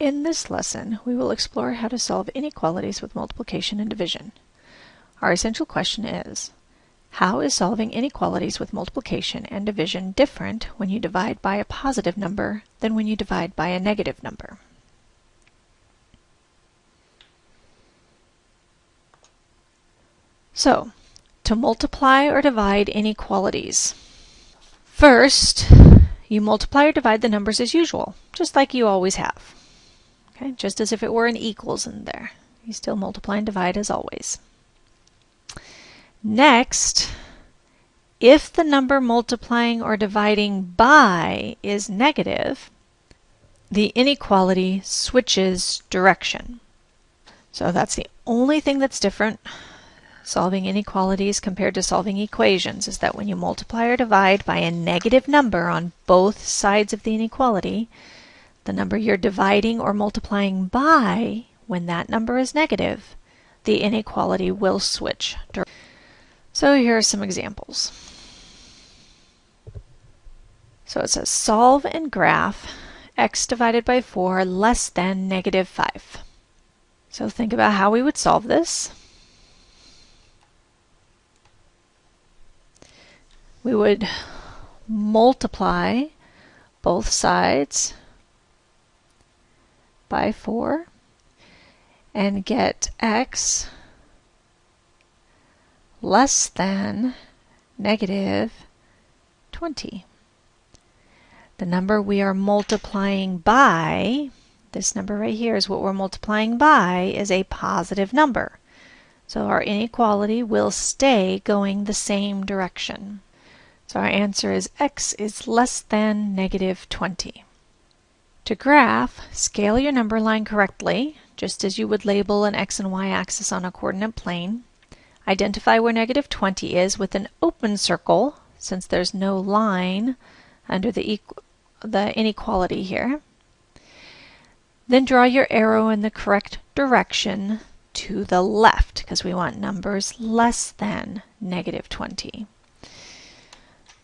In this lesson, we will explore how to solve inequalities with multiplication and division. Our essential question is, how is solving inequalities with multiplication and division different when you divide by a positive number than when you divide by a negative number? So, to multiply or divide inequalities. First, you multiply or divide the numbers as usual, just like you always have. Okay, just as if it were an equals in there. You still multiply and divide as always. Next, if the number multiplying or dividing by is negative, the inequality switches direction. So that's the only thing that's different solving inequalities compared to solving equations, is that when you multiply or divide by a negative number on both sides of the inequality, the number you're dividing or multiplying by, when that number is negative, the inequality will switch. So here are some examples. So it says solve and graph x divided by 4 less than negative 5. So think about how we would solve this. We would multiply both sides by 4 and get x less than negative 20. The number we are multiplying by, this number right here is what we're multiplying by, is a positive number. So our inequality will stay going the same direction. So our answer is x is less than negative 20. To graph, scale your number line correctly, just as you would label an x and y axis on a coordinate plane. Identify where negative 20 is with an open circle, since there's no line under the inequality here. Then draw your arrow in the correct direction to the left, because we want numbers less than negative 20.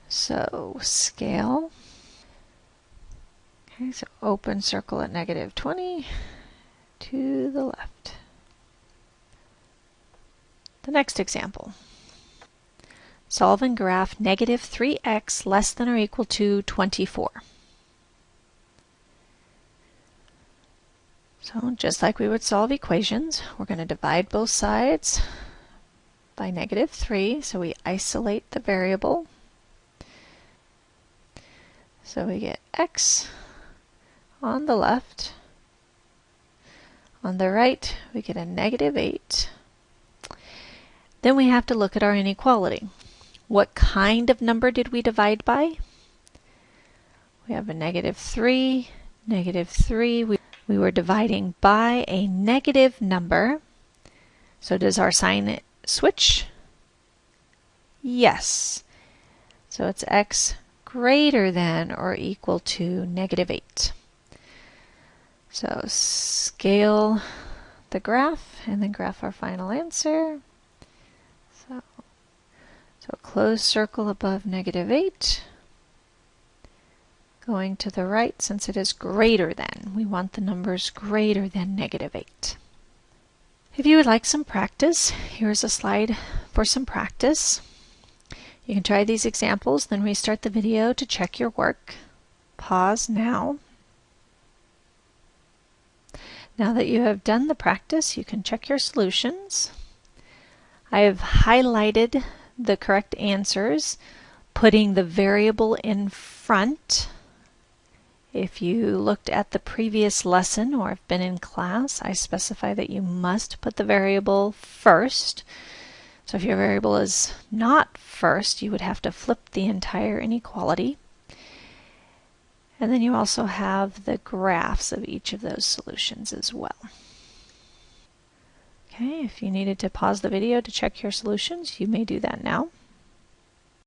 So scale. Okay, so open circle at negative 20 to the left. The next example. Solve and graph negative 3x less than or equal to 24. So just like we would solve equations, we're going to divide both sides by negative 3, so we isolate the variable. So we get x on the left. On the right, we get a negative 8. Then we have to look at our inequality. What kind of number did we divide by? We have a negative 3, negative 3. We were dividing by a negative number. So does our sign switch? Yes. So it's x greater than or equal to negative 8. So scale the graph and then graph our final answer. So closed circle above negative 8. Going to the right, since it is greater than, we want the numbers greater than negative 8. If you would like some practice, here's a slide for some practice. You can try these examples, then restart the video to check your work. Pause now. Now that you have done the practice, you can check your solutions. I have highlighted the correct answers, putting the variable in front. If you looked at the previous lesson or have been in class, I specify that you must put the variable first. So if your variable is not first, you would have to flip the entire inequality. And then you also have the graphs of each of those solutions as well. Okay, if you needed to pause the video to check your solutions, you may do that now.